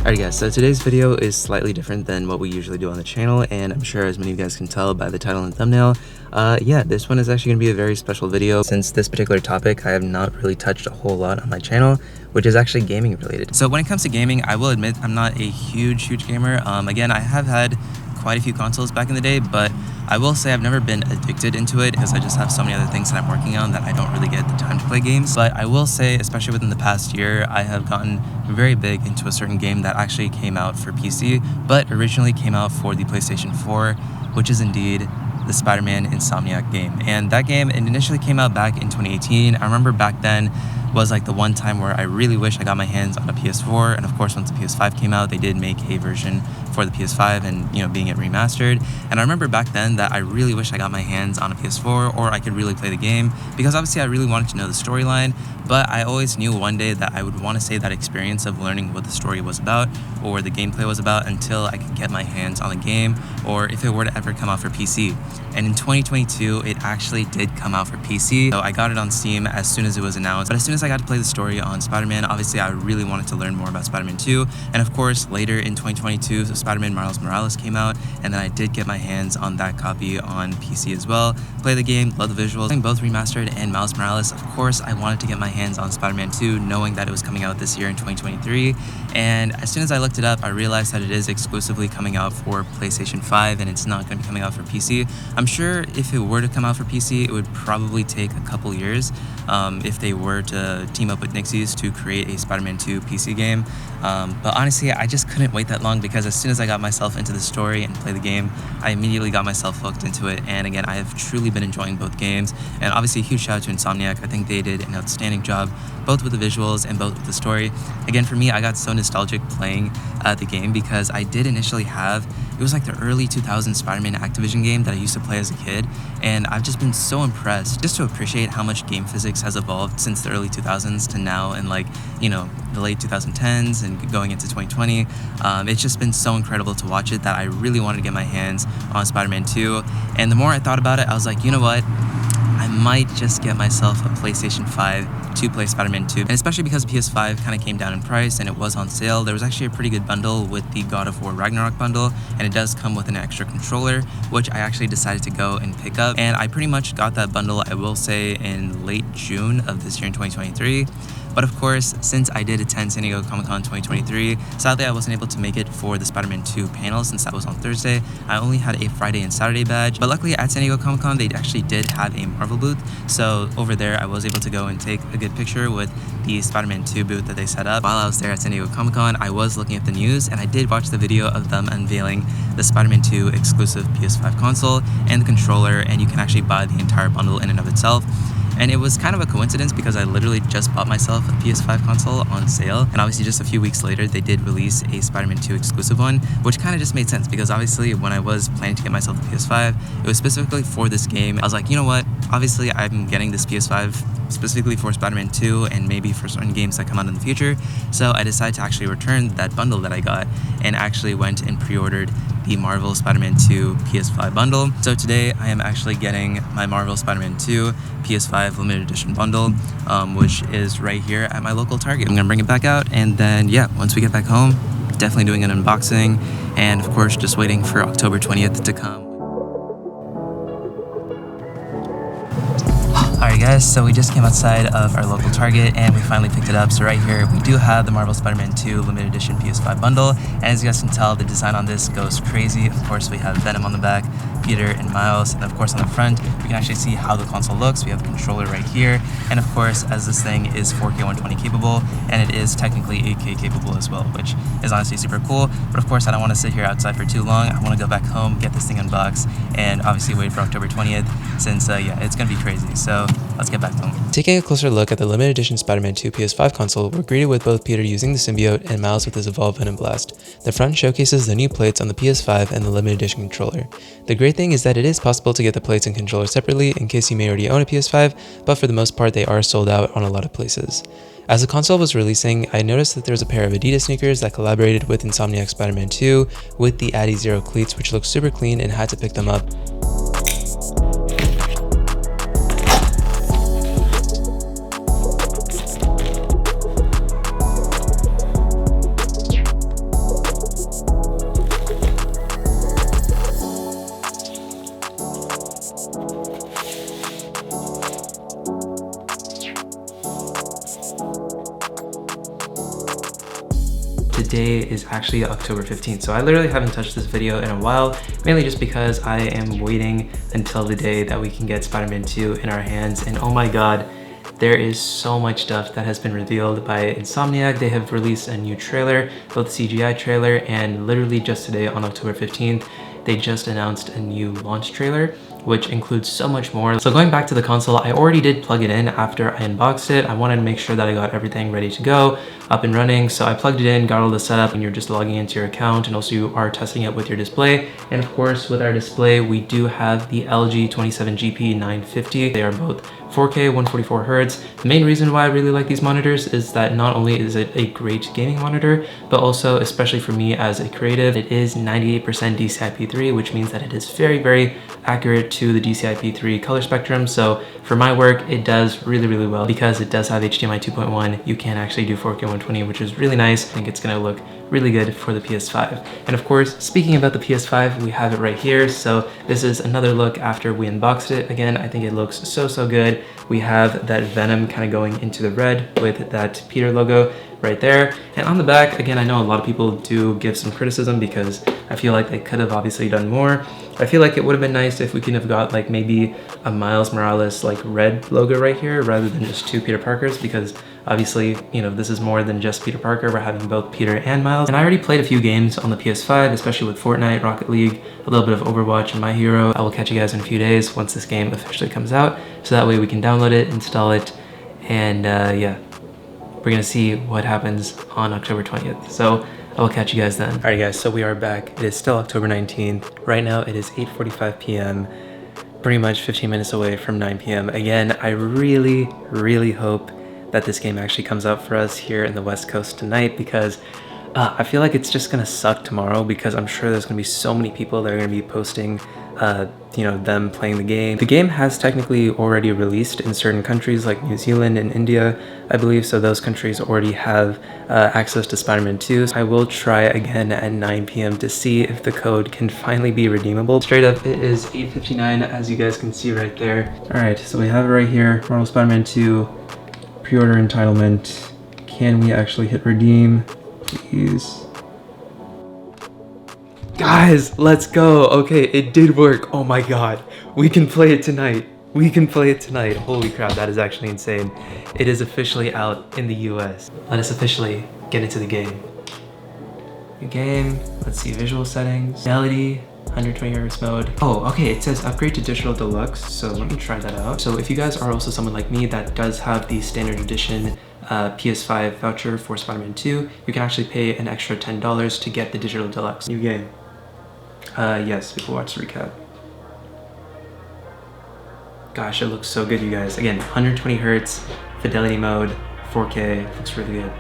Alright guys, so today's video is slightly different than what we usually do on the channel, and I'm sure as many of you guys can tell by the title and thumbnail, yeah, this one is actually going to be a very special video. Since this particular topic I have not really touched a whole lot on my channel, which is actually gaming related. So when it comes to gaming, I will admit I'm not a huge gamer. Again, I have had quite a few consoles back in the day, but I will say I've never been addicted into it because I just have so many other things that I'm working on that I don't really get the time to play games. But I will say, especially within the past year, I have gotten very big into a certain game that actually came out for PC, but originally came out for the PlayStation 4, which is indeed the Spider-Man Insomniac game. And that game, it initially came out back in 2018. I remember back then was like the one time where I really wish I got my hands on a PS4, and of course once the PS5 came out, they did make a version for the PS5 and, you know, being it remastered. And I remember back then that I really wish I got my hands on a PS4 or I could really play the game, because obviously I really wanted to know the storyline, but I always knew one day that I would want to save that experience of learning what the story was about or the gameplay was about until I could get my hands on the game, or if it were to ever come out for PC. And in 2022, it actually did come out for PC. So I got it on Steam as soon as it was announced. But as soon as I got to play the story on Spider-Man, obviously I really wanted to learn more about Spider-Man 2. And of course, later in 2022, Spider-Man Miles Morales came out, and then I did get my hands on that copy on PC as well. Play the game, love the visuals. Both remastered and Miles Morales, of course, I wanted to get my hands on Spider-Man 2, knowing that it was coming out this year in 2023. And as soon as I looked it up, I realized that it is exclusively coming out for PlayStation 5, and it's not going to be coming out for PC. I'm sure if it were to come out for PC, it would probably take a couple years if they were to team up with Nixies to create a Spider-Man 2 PC game. But honestly, I just couldn't wait that long, because as soon as I got myself into the story and play the game, I immediately got myself hooked into it. And again, I have truly been enjoying both games. And obviously, a huge shout out to Insomniac. I think they did an outstanding job, both with the visuals and both with the story. Again, for me, I got so nostalgic playing the game because I did initially have, it was like the early 2000s Spider-Man Activision game that I used to play as a kid, and I've just been so impressed just to appreciate how much game physics has evolved since the early 2000s to now, and like, you know, the late 2010s and going into 2020. It's just been so incredible to watch it that I really wanted to get my hands on Spider-Man 2. And the more I thought about it, I was like, you know what, I might just get myself a PlayStation 5 to play Spider-Man 2. And especially because PS5 kind of came down in price and it was on sale, there was actually a pretty good bundle with the God of War Ragnarok bundle, and it does come with an extra controller, which I actually decided to go and pick up. And I pretty much got that bundle, I will say, in late June of this year in 2023. But of course, since I did attend San Diego Comic-Con 2023, sadly I wasn't able to make it for the Spider-Man 2 panel since that was on Thursday. I only had a Friday and Saturday badge, but luckily at San Diego Comic-Con they actually did have a Marvel booth. So over there I was able to go and take a good picture with the Spider-Man 2 booth that they set up. While I was there at San Diego Comic-Con, I was looking at the news, and I did watch the video of them unveiling the Spider-Man 2 exclusive PS5 console and the controller, and you can actually buy the entire bundle in and of itself. And it was kind of a coincidence because I literally just bought myself a PS5 console on sale, and obviously just a few weeks later they did release a Spider-Man 2 exclusive one, which kind of just made sense because obviously when I was planning to get myself a PS5, it was specifically for this game. I was like, you know what, obviously I'm getting this PS5 specifically for Spider-Man 2 and maybe for certain games that come out in the future, so I decided to actually return that bundle that I got and actually went and pre-ordered the Marvel Spider-Man 2 PS5 bundle. So today I am actually getting my Marvel Spider-Man 2 PS5 limited edition bundle, which is right here at my local Target. I'm gonna bring it back out, and then yeah, once we get back home, definitely doing an unboxing, and of course just waiting for October 20th to come. Alright guys, so we just came outside of our local Target and we finally picked it up. So right here we do have the Marvel Spider-Man 2 limited edition PS5 bundle, and as you guys can tell, the design on this goes crazy. Of course we have Venom on the back, Peter and Miles, and of course on the front we can actually see how the console looks. We have the controller right here, and of course as this thing is 4K 120 capable, and it is technically 8K capable as well, which is honestly super cool. But of course I don't want to sit here outside for too long. I want to go back home, get this thing unboxed, and obviously wait for October 20th since yeah, it's gonna be crazy. So let's get back home. Taking a closer look at the limited edition Spider-Man 2 PS5 console, we're greeted with both Peter using the symbiote and Miles with his evolved Venom Blast. The front showcases the new plates on the PS5 and the limited edition controller. The great thing is that it is possible to get the plates and controller separately in case you may already own a PS5, but for the most part they are sold out on a lot of places. As the console was releasing, I noticed that there was a pair of Adidas sneakers that collaborated with Insomniac Spider-Man 2 with the Adi Zero cleats, which look super clean, and had to pick them up. today is actually October 15th. So I literally haven't touched this video in a while, mainly just because I am waiting until the day that we can get Spider-Man 2 in our hands. And oh my God, there is so much stuff that has been revealed by Insomniac. They have released a new trailer, both CGI trailer, and literally just today on October 15th, they just announced a new launch trailer, which includes so much more. So going back to the console, I already did plug it in after I unboxed it. I wanted to make sure that I got everything ready to go, up and running. So I plugged it in, got all the setup, and you're just logging into your account, and also you are testing it with your display. And of course, with our display, we do have the LG 27GP 950. They are both 4K, 144 Hertz. The main reason why I really like these monitors is that not only is it a great gaming monitor, but also, especially for me as a creative, it is 98% DCI-P3, which means that it is very, very accurate to the DCI-P3 color spectrum. So for my work, it does really, really well because it does have HDMI 2.1. You can actually do 4K 120, which is really nice. I think it's gonna look really good for the PS5. And of course, speaking about the PS5, we have it right here. So this is another look after we unboxed it. Again, I think it looks so, so good. We have that Venom kind of going into the red with that Peter logo right there. And on the back, again, I know a lot of people do give some criticism because I feel like they could have obviously done more. I feel like it would have been nice if we could have got like maybe a Miles Morales like red logo right here rather than just two Peter Parkers, because obviously, you know, this is more than just Peter Parker. We're having both Peter and Miles. And I already played a few games on the PS5, especially with Fortnite, Rocket League, a little bit of Overwatch, and My Hero. I will catch you guys in a few days once this game officially comes out, so that way we can download it, install it, and yeah, we're gonna see what happens on October 20th. So I will catch you guys then. All right guys, so we are back. It is still October 19th. Right now it is 8:45 p.m. pretty much 15 minutes away from 9 p.m. Again, I really, really hope that this game actually comes out for us here in the West Coast tonight, because I feel like it's just gonna suck tomorrow, because I'm sure there's gonna be so many people that are gonna be posting you know, them playing the game. The game has technically already released in certain countries like New Zealand and India, I believe, so those countries already have access to Spider-Man 2. So I will try again at 9 p.m. to see if the code can finally be redeemable. Straight up, it is 8:59, as you guys can see right there. All right, so we have it right here, Marvel Spider-Man 2, pre-order entitlement. Can we actually hit redeem, please? Guys, let's go. Okay, it did work. Oh my God, we can play it tonight. We can play it tonight. Holy crap, that is actually insane. It is officially out in the US. Let us officially get into the game. The game, let's see, visual settings, fidelity, 120 Hz mode. Oh, okay, it says upgrade to digital deluxe, so let me try that out. So if you guys are also someone like me that does have the standard edition PS5 voucher for Spider-Man 2, you can actually pay an extra $10 to get the digital deluxe. New game. Yes, we will watch the recap. Gosh, it looks so good, you guys. Again, 120 Hertz, fidelity mode, 4K, looks really good.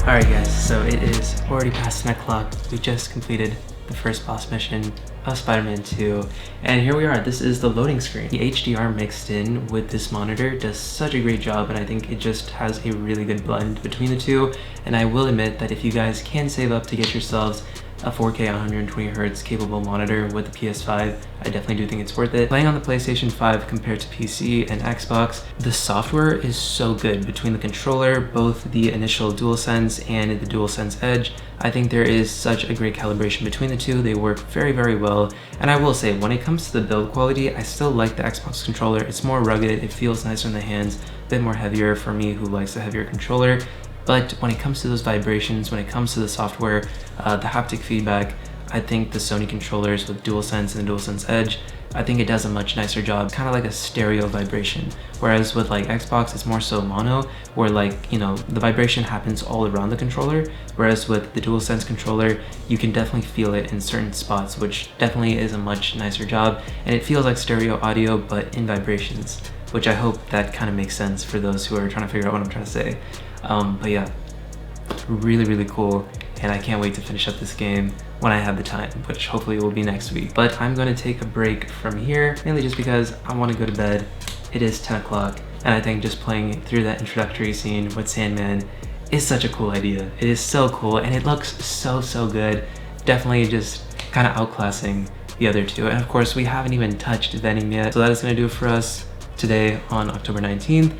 Alright guys, so it is already past 10 o'clock. We just completed the first boss mission of Spider-Man 2, and here we are. This is the loading screen. The HDR mixed in with this monitor does such a great job, and I think it just has a really good blend between the two. And I will admit that if you guys can save up to get yourselves a 4K 120 Hz capable monitor with the PS5, I definitely do think it's worth it. Playing on the PlayStation 5 compared to PC and Xbox, the software is so good between the controller, both the initial DualSense and the DualSense Edge. I think there is such a great calibration between the two. They work very, very well. And I will say, when it comes to the build quality, I still like the Xbox controller. It's more rugged, it feels nicer in the hands, a bit more heavier for me who likes a heavier controller. But when it comes to those vibrations, when it comes to the software, the haptic feedback, I think the Sony controllers with DualSense and the DualSense Edge, I think it does a much nicer job, kind of like a stereo vibration. Whereas with like Xbox, it's more so mono, where like, you know, the vibration happens all around the controller. Whereas with the DualSense controller, you can definitely feel it in certain spots, which definitely is a much nicer job. And it feels like stereo audio, but in vibrations, which I hope that kind of makes sense for those who are trying to figure out what I'm trying to say. But yeah, really, really cool. And I can't wait to finish up this game when I have the time, which hopefully will be next week. But I'm gonna take a break from here, mainly just because I wanna go to bed. It is 10 o'clock, and I think just playing through that introductory scene with Sandman is such a cool idea. It is so cool, and it looks so, so good. Definitely just kind of outclassing the other two. And of course, we haven't even touched Venom yet. So that is gonna do it for us today on October 19th.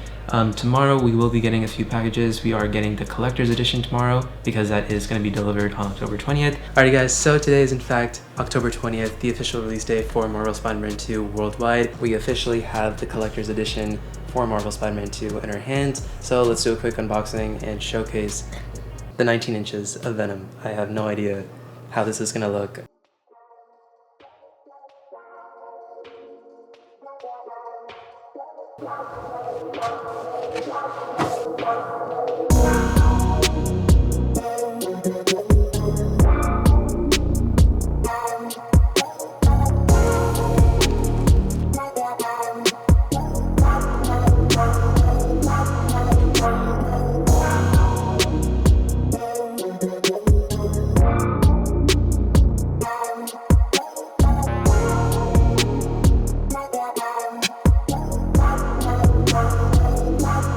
Tomorrow we will be getting a few packages. We are getting the collector's edition tomorrow because that is going to be delivered on October 20th. Alrighty guys, so today is in fact October 20th, the official release day for Marvel Spider-Man 2 worldwide. We officially have the collector's edition for Marvel Spider-Man 2 in our hands. So let's do a quick unboxing and showcase the 19 inches of Venom. I have no idea how this is going to look.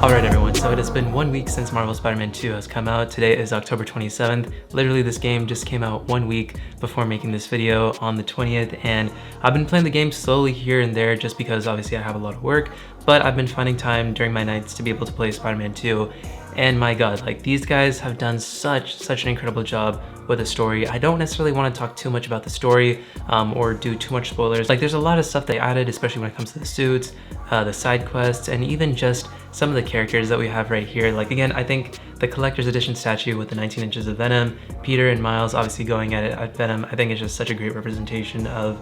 Alright everyone, so it has been 1 week since Marvel Spider-Man 2 has come out. Today is October 27th. Literally this game just came out 1 week before making this video on the 20th, and I've been playing the game slowly here and there just because obviously I have a lot of work, but I've been finding time during my nights to be able to play Spider-Man 2. And my god, like these guys have done such an incredible job with the story. I don't necessarily want to talk too much about the story or do too much spoilers. Like there's a lot of stuff they added, especially when it comes to the suits, the side quests, and even just some of the characters that we have right here. Like again, I think the collector's edition statue with the 19 inches of Venom, Peter and Miles obviously going at it at Venom, I think it's just such a great representation of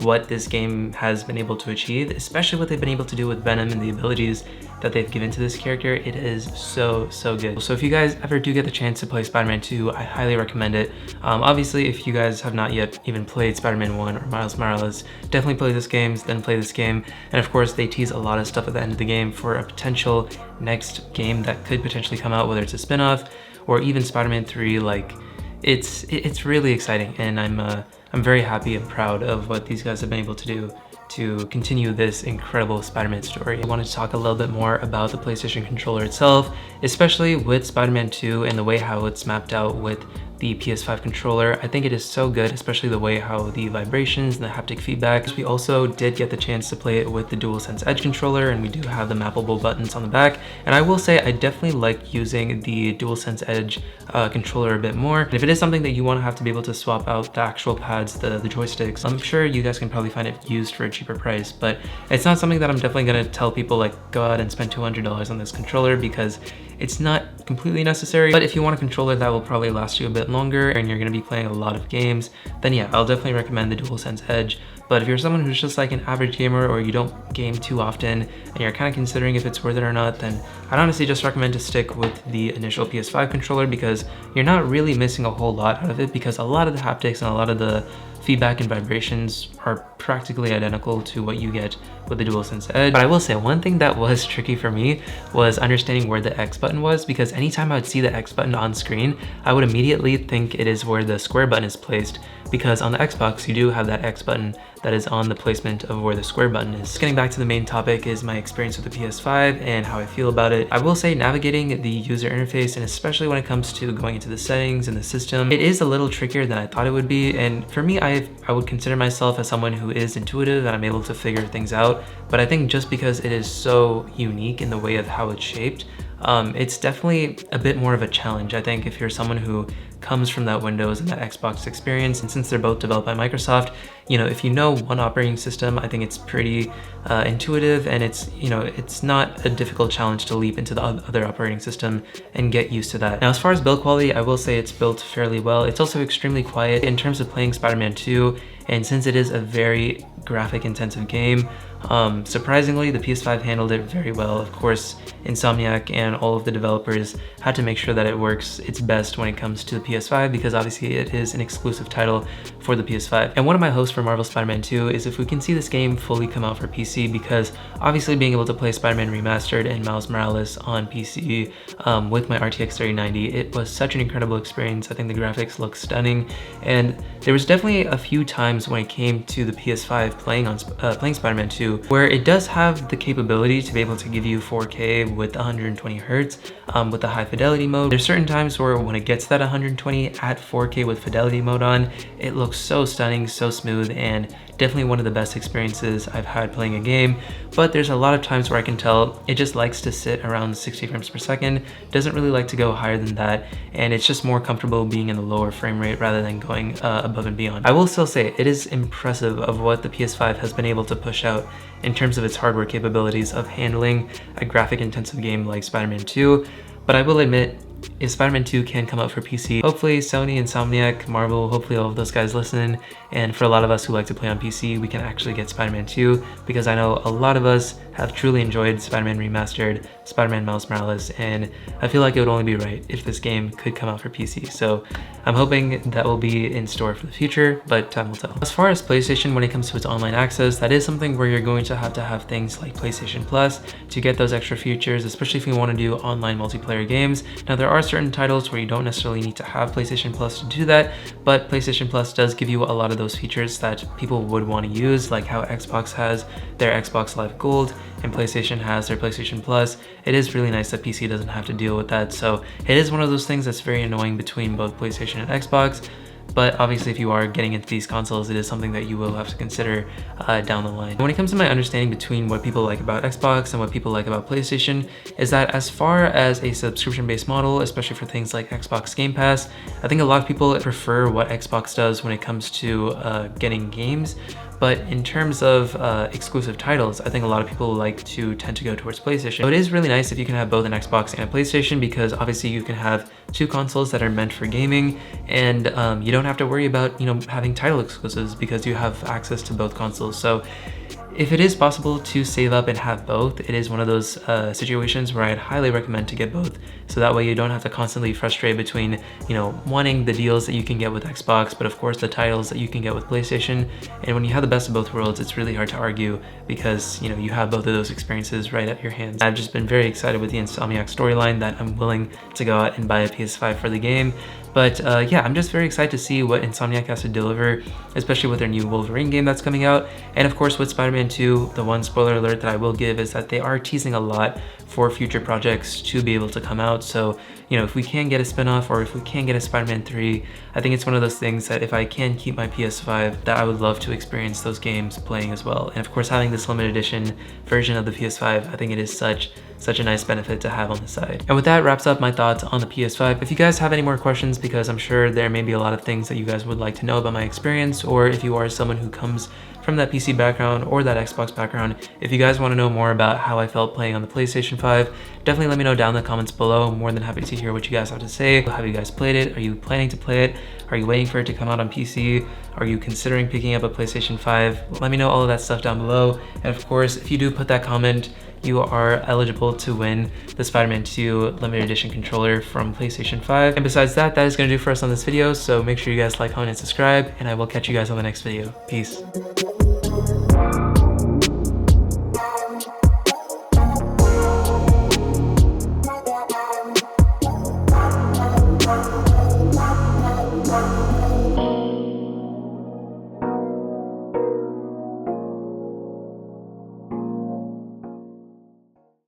what this game has been able to achieve, especially what they've been able to do with Venom and the abilities that they've given to this character. It is so good. So if you guys ever do get the chance to play Spider-Man 2, I highly recommend it. Obviously, if you guys have not yet even played Spider-Man 1 or Miles Morales, definitely play this game, then play this game. And of course, they tease a lot of stuff at the end of the game for a potential next game that could potentially come out, whether it's a spin-off or even Spider-Man 3. Like, it's really exciting, and I'm very happy and proud of what these guys have been able to do to continue this incredible Spider-Man story. I wanted to talk a little bit more about the PlayStation controller itself, especially with Spider-Man 2 and the way how it's mapped out with the PS5 controller. I think it is so good, especially the way how the vibrations and the haptic feedback. We also did get the chance to play it with the DualSense Edge controller, and we do have the mappable buttons on the back. And I will say I definitely like using the DualSense Edge controller a bit more. And if it is something that you want to have to be able to swap out the actual pads, the joysticks, I'm sure you guys can probably find it used for a cheaper price, but it's not something that I'm definitely going to tell people like go out and spend $200 on this controller, because it's not completely necessary. But if you want a controller that will probably last you a bit longer and you're going to be playing a lot of games, then yeah, I'll definitely recommend the DualSense Edge. But if you're someone who's just like an average gamer, or you don't game too often and you're kind of considering if it's worth it or not, then I'd honestly just recommend to stick with the initial PS5 controller, because you're not really missing a whole lot out of it, because a lot of the haptics and a lot of the feedback and vibrations are practically identical to what you get with the DualSense Edge. But I will say one thing that was tricky for me was understanding where the X button was, because anytime I would see the X button on screen, I would immediately think it is where the square button is placed, because on the Xbox you do have that X button that is on the placement of where the square button is. Getting back to the main topic is my experience with the PS5 and how I feel about it. I will say navigating the user interface, and especially when it comes to going into the settings and the system, it is a little trickier than I thought it would be. And for me, I would consider myself as someone who is intuitive and I'm able to figure things out. But I think just because it is so unique in the way of how it's shaped, it's definitely a bit more of a challenge. I think if you're someone who comes from that Windows and that Xbox experience. And since they're both developed by Microsoft, you know, if you know one operating system, I think it's pretty intuitive, and it's not a difficult challenge to leap into the other operating system and get used to that. Now, as far as build quality, I will say it's built fairly well. It's also extremely quiet in terms of playing Spider-Man 2, and since it is a very graphic intensive game, surprisingly, the PS5 handled it very well. Of course, Insomniac and all of the developers had to make sure that it works its best when it comes to the PS5, because obviously it is an exclusive title for the PS5. And one of my hopes for Marvel Spider-Man 2 is if we can see this game fully come out for PC, because obviously being able to play Spider-Man Remastered and Miles Morales on PC with my RTX 3090, it was such an incredible experience. I think the graphics look stunning, and there was definitely a few times when it came to the PS5 playing Spider-Man 2 where it does have the capability to be able to give you 4K with 120 Hertz with the high fidelity mode. There's certain times where when it gets that 120 at 4K with fidelity mode on, it looks so stunning, so smooth, and definitely one of the best experiences I've had playing a game. But there's a lot of times where I can tell it just likes to sit around 60 frames per second, doesn't really like to go higher than that, and it's just more comfortable being in the lower frame rate rather than going above and beyond. I will still say it is impressive of what the PS5 has been able to push out in terms of its hardware capabilities of handling a graphic intensive game like Spider-Man 2, but I will admit, if Spider-Man 2 can come out for PC, hopefully Sony, Insomniac, Marvel, hopefully all of those guys listen, and for a lot of us who like to play on PC, we can actually get Spider-Man 2, because I know a lot of us have truly enjoyed Spider-Man Remastered, Spider-Man Miles Morales, and I feel like it would only be right if this game could come out for PC. So I'm hoping that will be in store for the future, but time will tell. As far as PlayStation, when it comes to its online access, that is something where you're going to have things like PlayStation Plus to get those extra features, especially if you want to do online multiplayer games. Now, there are certain titles where you don't necessarily need to have PlayStation Plus to do that, but PlayStation Plus does give you a lot of those features that people would want to use, like how Xbox has their Xbox Live Gold and PlayStation has their PlayStation Plus. It is really nice that PC doesn't have to deal with that, so it is one of those things that's very annoying between both PlayStation and Xbox. But obviously, if you are getting into these consoles, it is something that you will have to consider down the line. When it comes to my understanding between what people like about Xbox and what people like about PlayStation, is that as far as a subscription-based model, especially for things like Xbox Game Pass, I think a lot of people prefer what Xbox does when it comes to getting games. But in terms of exclusive titles, I think a lot of people tend to go towards PlayStation. So it is really nice if you can have both an Xbox and a PlayStation, because obviously you can have two consoles that are meant for gaming, and you don't have to worry about having title exclusives because you have access to both consoles. So if it is possible to save up and have both, it is one of those situations where I'd highly recommend to get both, so that way you don't have to constantly frustrate between wanting the deals that you can get with Xbox, but of course the titles that you can get with PlayStation. And when you have the best of both worlds, it's really hard to argue, because you have both of those experiences right at your hands. I've just been very excited with the Insomniac storyline that I'm willing to go out and buy a PS5 for the game. But yeah, I'm just very excited to see what Insomniac has to deliver, especially with their new Wolverine game that's coming out. And of course with Spider-Man 2, the one spoiler alert that I will give is that they are teasing a lot for future projects to be able to come out. So if we can get a spin-off, or if we can get a Spider-Man 3, I think it's one of those things that if I can keep my PS5, that I would love to experience those games playing as well. And of course, having this limited edition version of the PS5, I think it is such a nice benefit to have on the side. And with that wraps up my thoughts on the PS5. If you guys have any more questions, because I'm sure there may be a lot of things that you guys would like to know about my experience, or if you are someone who comes from that PC background or that Xbox background, if you guys want to know more about how I felt playing on the PlayStation 5, definitely let me know down in the comments below. I'm more than happy to hear what you guys have to say. Have you guys played it? Are you planning to play it? Are you waiting for it to come out on PC? Are you considering picking up a PlayStation 5? Let me know all of that stuff down below. And of course, if you do put that comment, you are eligible to win the Spider-Man 2 limited edition controller from PlayStation 5. And besides that, that is going to do for us on this video. So make sure you guys like, comment, and subscribe, and I will catch you guys on the next video. Peace.